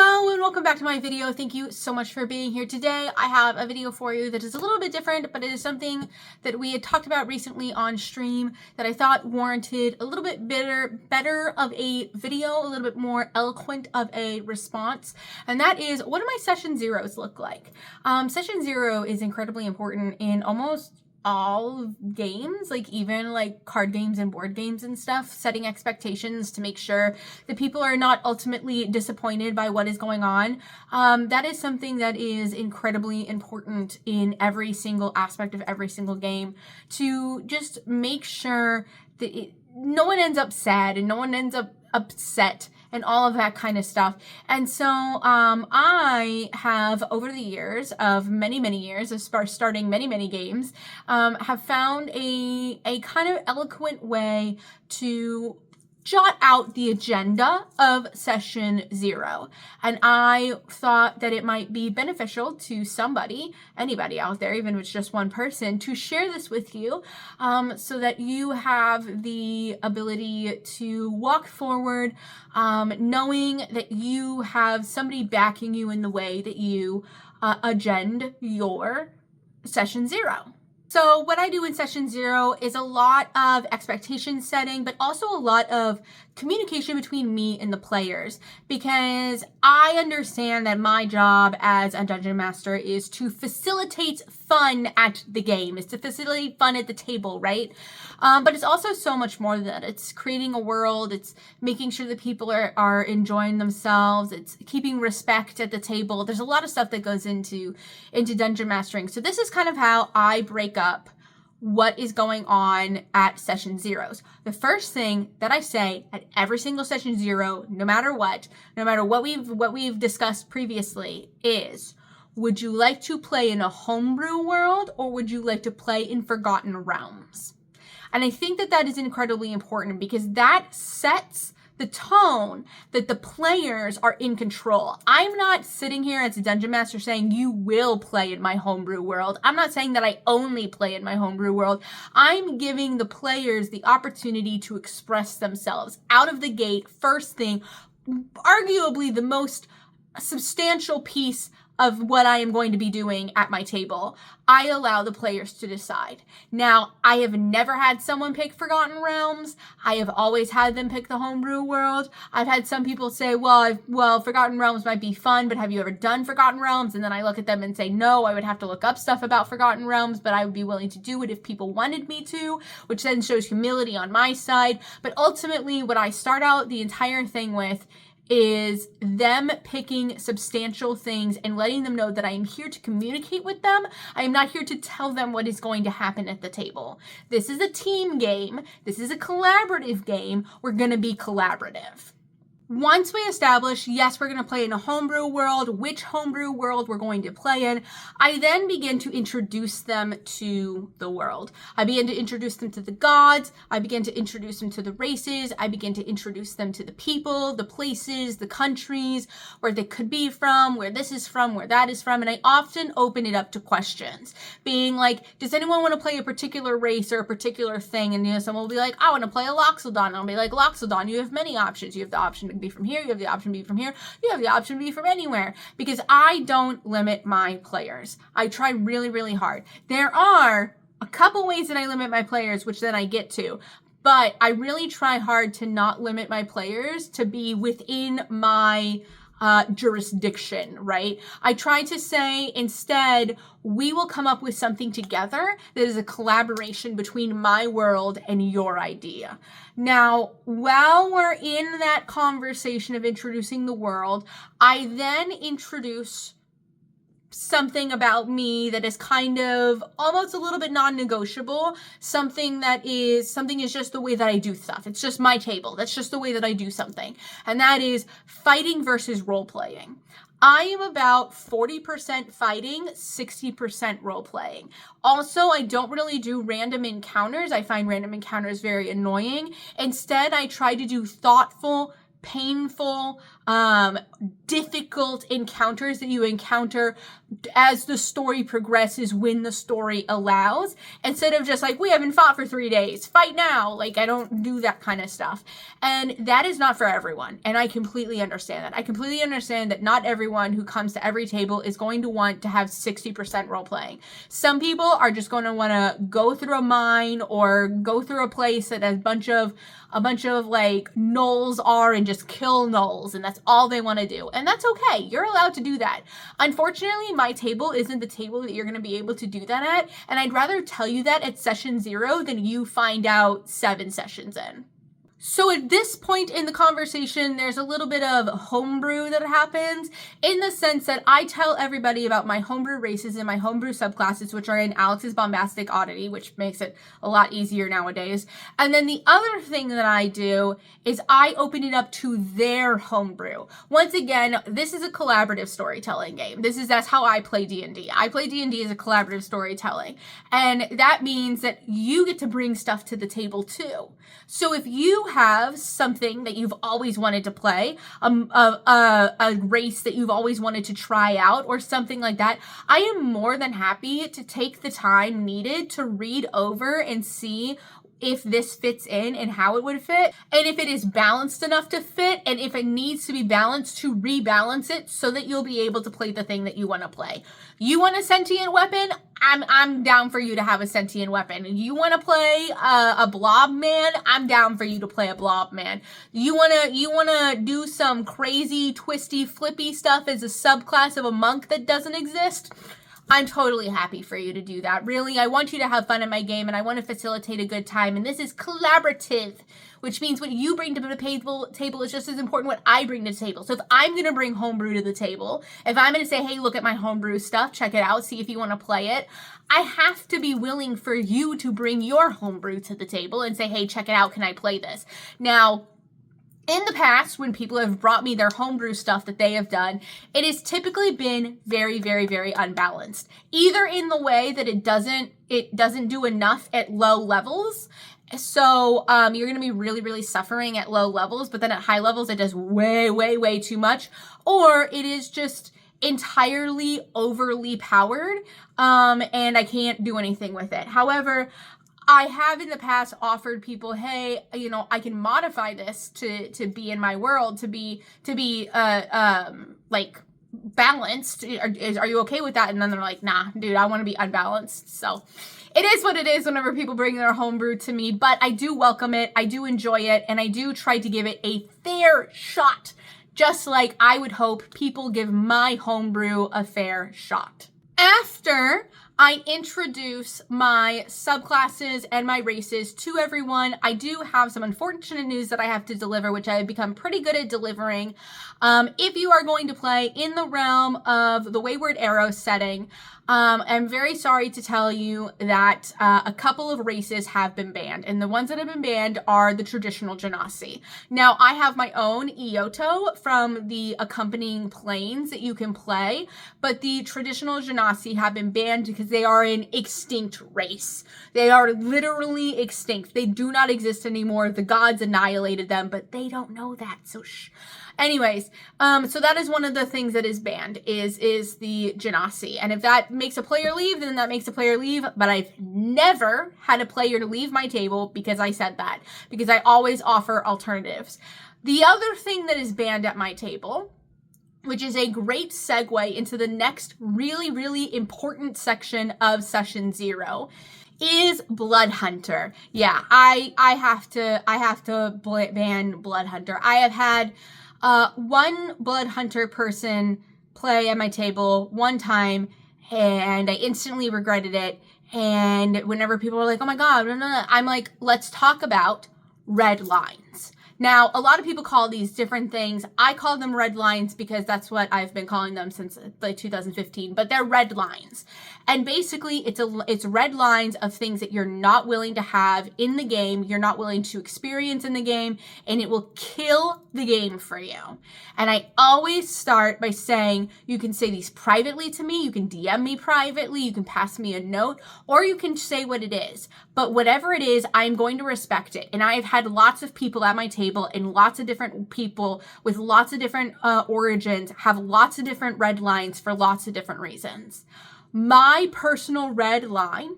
Hello and welcome back to my video. Thank you so much for being here today. I have a video for you that is a little bit different, but it is something that we had talked about recently on stream that I thought warranted a little bit better of a video, a little bit more eloquent of a response. And that is, what do my session zeros look like? Session zero is incredibly important in almost all games, like even like card games and board games and stuff, setting expectations to make sure that people are not ultimately disappointed by what is going on. That is something that is incredibly important in every single aspect of every single game, to just make sure that no one ends up sad and no one ends up upset and all of that kind of stuff. And so I have, over the years of many years of starting many games, have found a kind of eloquent way to jot out the agenda of session zero. And I thought that it might be beneficial to somebody, anybody out there, even if it's just one person, to share this with you, so that you have the ability to walk forward, knowing that you have somebody backing you in the way that you agenda your session zero. So what I do in session zero is a lot of expectation setting, but also a lot of communication between me and the players, because I understand that my job as a dungeon master is to facilitate fun at the game, is to facilitate fun at the table, right? But it's also so much more than that. It's creating a world, it's making sure that people are enjoying themselves, it's keeping respect at the table. There's a lot of stuff that goes into dungeon mastering. So this is kind of how I break up what is going on at session zeros. The first thing that I say at every single session zero, no matter what we've discussed previously, is, would you like to play in a homebrew world or would you like to play in Forgotten Realms? And I think that is incredibly important, because that sets the tone that the players are in control. I'm not sitting here as a dungeon master saying you will play in my homebrew world. I'm not saying that I only play in my homebrew world. I'm giving the players the opportunity to express themselves out of the gate. First thing, arguably the most substantial piece of what I am going to be doing at my table, I allow the players to decide. Now, I have never had someone pick Forgotten Realms. I have always had them pick the homebrew world. I've had some people say, well, Forgotten Realms might be fun, but have you ever done Forgotten Realms? And then I look at them and say, no, I would have to look up stuff about Forgotten Realms, but I would be willing to do it if people wanted me to, which then shows humility on my side. But ultimately, what I start out the entire thing with is them picking substantial things and letting them know that I am here to communicate with them. I am not here to tell them what is going to happen at the table. This is a team game. This is a collaborative game. We're going to be collaborative. Once we establish, yes, we're going to play in a homebrew world, which homebrew world we're going to play in, I then begin to introduce them to the world. I begin to introduce them to the gods. I begin to introduce them to the races. I begin to introduce them to the people, the places, the countries, where they could be from, where this is from, where that is from. And I often open it up to questions, being like, does anyone want to play a particular race or a particular thing? And someone will be like, I want to play a Loxodon. And I'll be like, Loxodon, you have many options. You have the option to be from here, you have the option to be from here, you have the option to be from anywhere, because I don't limit my players. I try really hard. There are a couple ways that I limit my players, which then I get to, but I really try hard to not limit my players to be within my jurisdiction, right? I try to say instead, we will come up with something together that is a collaboration between my world and your idea. Now, while we're in that conversation of introducing the world, I then introduce something about me that is kind of almost a little bit non-negotiable. Something is just the way that I do stuff. It's just my table. That's just the way that I do something. And that is fighting versus role-playing. I am about 40% fighting, 60% role-playing. Also, I don't really do random encounters. I find random encounters very annoying. Instead, I try to do thoughtful, painful, difficult encounters that you encounter as the story progresses, when the story allows, instead of just like, we haven't fought for 3 days, fight now. Like, I don't do that kind of stuff. And that is not for everyone. And I completely understand that. I completely understand that not everyone who comes to every table is going to want to have 60% role playing. Some people are just going to want to go through a mine or go through a place that has a bunch of like gnolls are and just kill gnolls, and that's all they want to do. And that's okay. You're allowed to do that. Unfortunately, my table isn't the table that you're going to be able to do that at, and I'd rather tell you that at session 0 than you find out 7 sessions in. So at this point in the conversation, there's a little bit of homebrew that happens, in the sense that I tell everybody about my homebrew races and my homebrew subclasses, which are in Aelx's Bombastic Oddity, which makes it a lot easier nowadays. And then the other thing that I do is I open it up to their homebrew. Once again, this is a collaborative storytelling game. That's how I play D&D. I play D&D as a collaborative storytelling. And that means that you get to bring stuff to the table too. So if you have something that you've always wanted to play, a race that you've always wanted to try out, or something like that, I am more than happy to take the time needed to read over and see if this fits in and how it would fit, and if it is balanced enough to fit, and if it needs to be balanced, to rebalance it so that you'll be able to play the thing that you want to play. You want a sentient weapon? I'm down for you to have a sentient weapon. You want to play a blob man? I'm down for you to play a blob man. You wanna do some crazy, twisty, flippy stuff as a subclass of a monk that doesn't exist? I'm totally happy for you to do that. Really, I want you to have fun in my game, and I want to facilitate a good time. And this is collaborative, which means what you bring to the table is just as important what I bring to the table. So if I'm going to bring homebrew to the table, if I'm going to say, hey, look at my homebrew stuff, check it out, see if you want to play it, I have to be willing for you to bring your homebrew to the table and say, hey, check it out, can I play this? Now, in the past, when people have brought me their homebrew stuff that they have done, it has typically been very, very, very unbalanced. Either in the way that it doesn't do enough at low levels. So you're going to be really, really suffering at low levels, but then at high levels, it does way, way, way too much. Or it is just entirely overly powered, and I can't do anything with it. However, I have in the past offered people, hey, I can modify this to be in my world, to be like balanced. Are you okay with that? And then they're like, nah, dude, I want to be unbalanced. So it is what it is whenever people bring their homebrew to me, but I do welcome it. I do enjoy it. And I do try to give it a fair shot, just like I would hope people give my homebrew a fair shot. After I introduce my subclasses and my races to everyone, I do have some unfortunate news that I have to deliver, which I have become pretty good at delivering. If you are going to play in the realm of the Wayward Arrow setting, I'm very sorry to tell you that a couple of races have been banned, and the ones that have been banned are the traditional Genasi. Now, I have my own Eoto from the accompanying planes that you can play, but the traditional Genasi have been banned because they are an extinct race. They are literally extinct. They do not exist anymore. The gods annihilated them, but they don't know that, so shh. Anyways, so that is one of the things that is banned is the Genasi. And if that makes a player leave, then that makes a player leave. But I've never had a player to leave my table because I said that, because I always offer alternatives. The other thing that is banned at my table, which is a great segue into the next really, really important section of session 0, is Blood Hunter. Yeah, I have to ban Blood Hunter. I have had one Blood Hunter person play at my table one time, and I instantly regretted it. And whenever people are like, oh my God, no, I'm like, let's talk about red lines. Now, a lot of people call these different things. I call them red lines because that's what I've been calling them since like 2015, but they're red lines. And basically it's red lines of things that you're not willing to have in the game, you're not willing to experience in the game, and it will kill the game for you. And I always start by saying, you can say these privately to me, you can DM me privately, you can pass me a note, or you can say what it is. But whatever it is, I'm going to respect it. And I've had lots of people at my table table, and lots of different people with lots of different origins have lots of different red lines for lots of different reasons. My personal red line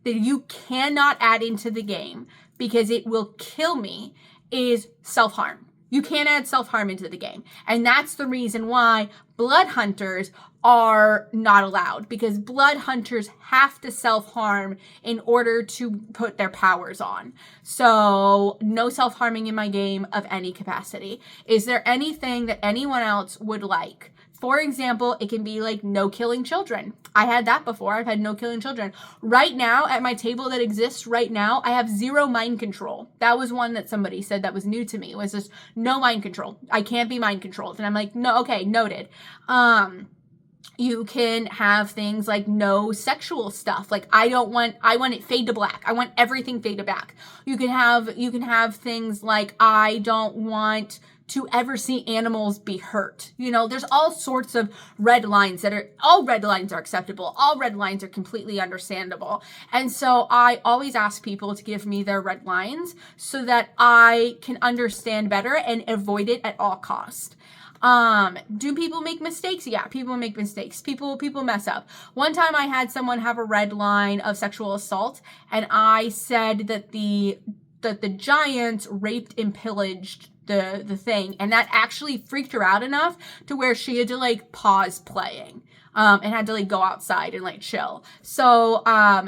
that you cannot add into the game because it will kill me is self-harm. You can't add self-harm into the game. And that's the reason why blood hunters are not allowed, because blood hunters have to self-harm in order to put their powers on. So no self-harming in my game of any capacity. Is there anything that anyone else would like? For example, it can be like no killing children. I had that before. I've had no killing children. Right now, at my table that exists right now, I have 0 mind control. That was one that somebody said that was new to me. It was just no mind control. I can't be mind controlled. And I'm like, no, okay, noted. You can have things like no sexual stuff. Like I want it fade to black. I want everything fade to black. You can have things like I don't want to ever see animals be hurt. You know, there's all sorts of red lines all red lines are acceptable. All red lines are completely understandable. And so I always ask people to give me their red lines so that I can understand better and avoid it at all costs. Do people make mistakes? Yeah, people make mistakes. People mess up. One time I had someone have a red line of sexual assault, and I said that the giants raped and pillaged the thing, and that actually freaked her out enough to where she had to like pause playing and had to like go outside and like chill. So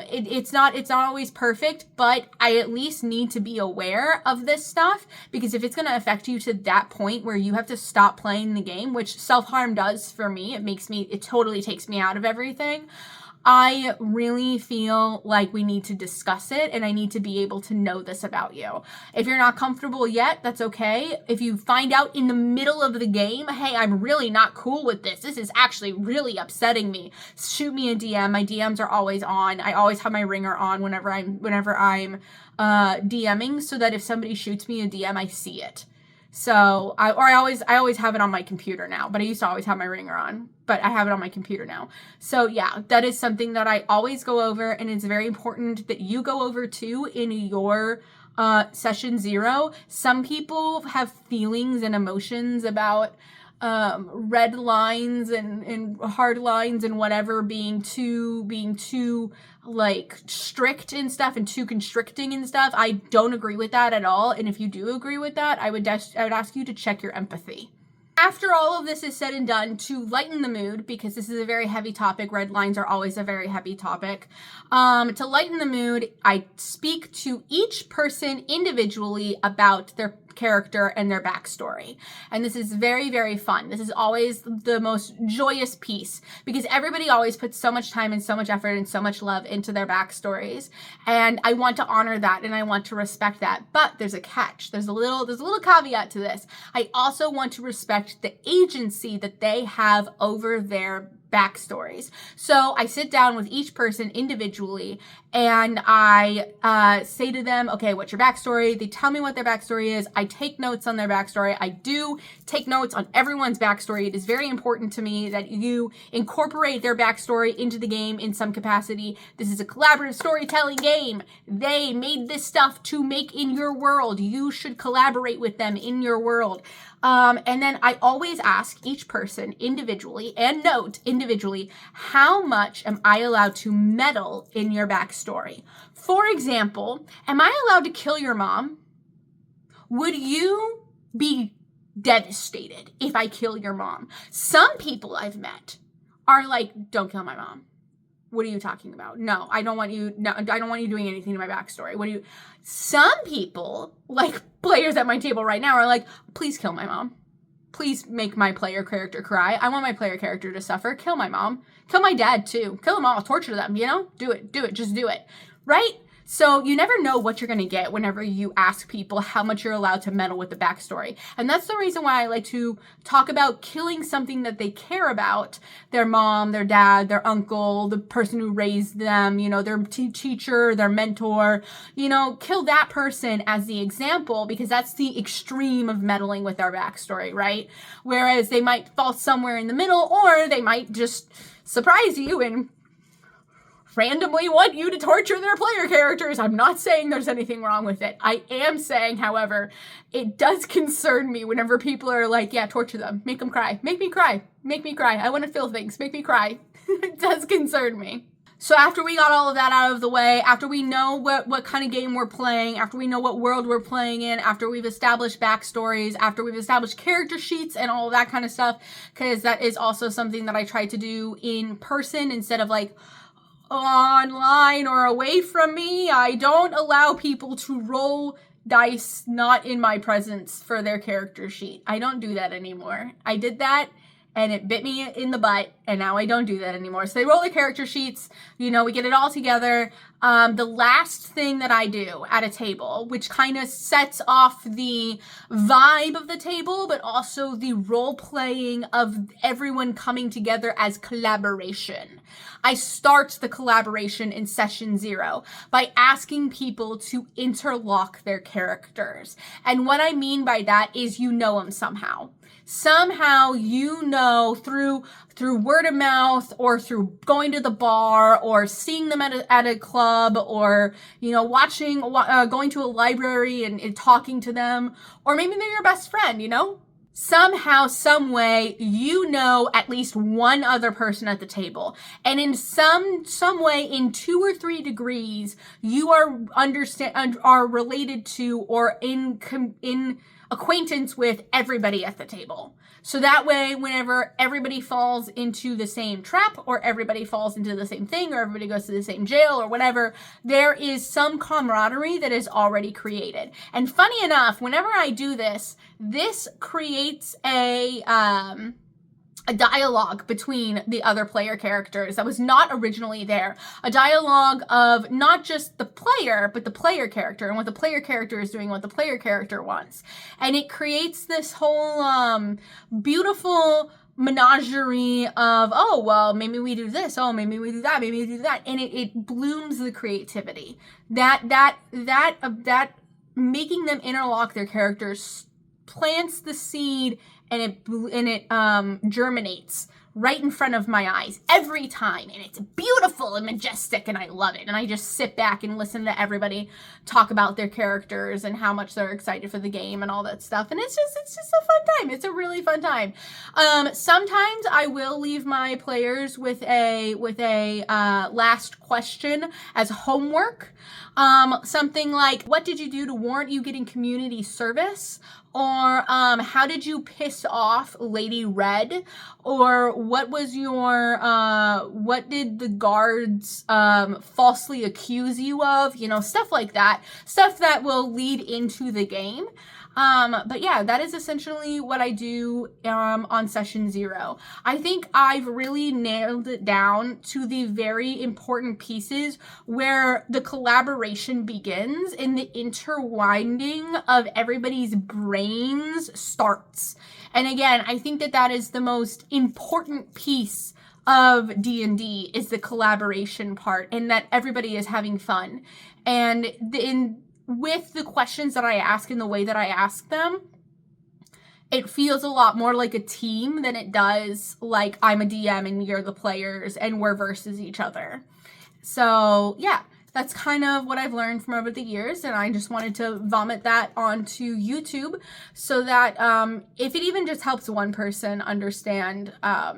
it's not always perfect, but I at least need to be aware of this stuff, because if it's going to affect you to that point where you have to stop playing the game, which self-harm does for me, it totally takes me out of everything. I really feel like we need to discuss it, and I need to be able to know this about you. If you're not comfortable yet, that's okay. If you find out in the middle of the game, hey, I'm really not cool with this. This is actually really upsetting me. Shoot me a DM. My DMs are always on. I always have my ringer on whenever I'm DMing, so that if somebody shoots me a DM, I see it. So I always have it on my computer now, but I used to always have my ringer on, but I have it on my computer now. So yeah, that is something that I always go over, and it's very important that you go over too in your session 0. Some people have feelings and emotions about red lines and hard lines and whatever being too like strict and stuff and too constricting and stuff. I don't agree with that at all. And if you do agree with that, I would ask you to check your empathy. After all of this is said and done, to lighten the mood, because this is a very heavy topic, red lines are always a very heavy topic, to lighten the mood, I speak to each person individually about their character and their backstory. And this is very, very fun. This is always the most joyous piece, because everybody always puts so much time and so much effort and so much love into their backstories. And I want to honor that, and I want to respect that. But there's a catch. There's a little caveat to this. I also want to respect the agency that they have over their backstories. So I sit down with each person individually, and I say to them, okay, what's your backstory? They tell me what their backstory is. I take notes on their backstory. I do take notes on everyone's backstory. It is very important to me that you incorporate their backstory into the game in some capacity. This is a collaborative storytelling game. They made this stuff to make in your world. You should collaborate with them in your world. And then I always ask each person individually, and note individually, how much am I allowed to meddle in your backstory? For example, am I allowed to kill your mom? Would you be devastated if I kill your mom? Some people I've met are like, don't kill my mom. What are you talking about? No, I don't want you. No, I don't want you doing anything to my backstory. Some people, like players at my table right now, are like, please kill my mom. Please make my player character cry. I want my player character to suffer. Kill my mom. Kill my dad too. Kill them all. Torture them, you know? Do it. Just do it. Right? So you never know what you're going to get whenever you ask people how much you're allowed to meddle with the backstory. And that's the reason why I like to talk about killing something that they care about, their mom, their dad, their uncle, the person who raised them, you know, their teacher, their mentor, you know, kill that person as the example, because that's the extreme of meddling with their backstory, right? Whereas they might fall somewhere in the middle, or they might just surprise you and randomly want you to torture their player characters. I'm not saying there's anything wrong with it. I am saying, however, it does concern me whenever people are like, yeah, torture them, make them cry, make me cry, make me cry. I want to feel things, make me cry. It does concern me. So after we got all of that out of the way, after we know what kind of game we're playing, after we know what world we're playing in, after we've established backstories, after we've established character sheets and all of that kind of stuff, because that is also something that I try to do in person instead of like online or away from me. I don't allow people to roll dice not in my presence for their character sheet. I don't do that anymore. I did that and it bit me in the butt, and now I don't do that anymore. So they roll their character sheets, you know, we get it all together. The last thing that I do at a table, which kind of sets off the vibe of the table, but also the role-playing of everyone coming together as collaboration. I start the collaboration in session 0 by asking people to interlock their characters. And what I mean by that is you know them somehow. Somehow, you know, through word of mouth or through going to the bar or seeing them at a club or, you know, going to a library and talking to them, or maybe they're your best friend, you know? Somehow, some way, you know at least one other person at the table. And in some way, in 2 or 3 degrees, you are related to or in acquaintance with everybody at the table. So that way, whenever everybody falls into the same trap or everybody falls into the same thing or everybody goes to the same jail or whatever, there is some camaraderie that is already created. And funny enough, whenever I do this, this creates a dialogue between the other player characters that was not originally there. A dialogue of not just the player, but the player character and what the player character is doing, what the player character wants. And it creates this whole beautiful menagerie of, oh, well, maybe we do this. Oh, maybe we do that. Maybe we do that. And it blooms the creativity. That making them interlock their characters plants the seed and it germinates right in front of my eyes every time. And it's beautiful and majestic and I love it. And I just sit back and listen to everybody talk about their characters and how much they're excited for the game and all that stuff. And it's just a fun time. It's a really fun time. Sometimes I will leave my players with a last question as homework. Something like, what did you do to warrant you getting community service? Or how did you piss off Lady Red? Or what was your, what did the guards falsely accuse you of? You know, stuff like that. Stuff that will lead into the game. But yeah, that is essentially what I do on session 0. I think I've really nailed it down to the very important pieces where the collaboration begins and the intertwining of everybody's brains starts. And again, I think that is the most important piece of D&D is the collaboration part and that everybody is having fun. And with the questions that I ask and the way that I ask them, it feels a lot more like a team than it does like I'm a DM and you're the players and we're versus each other. So yeah, that's kind of what I've learned from over the years, and I just wanted to vomit that onto YouTube so that if it even just helps one person understand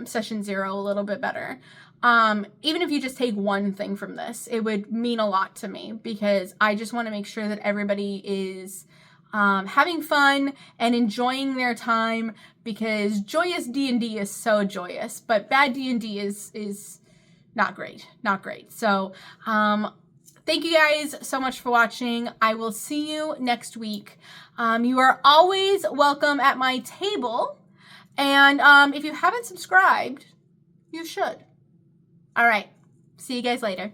session 0 a little bit better. Even if you just take one thing from this, it would mean a lot to me because I just want to make sure that everybody is having fun and enjoying their time, because joyous D&D is so joyous, but bad D&D is not great, not great. So, thank you guys so much for watching. I will see you next week. You are always welcome at my table, and if you haven't subscribed, you should. All right. See you guys later.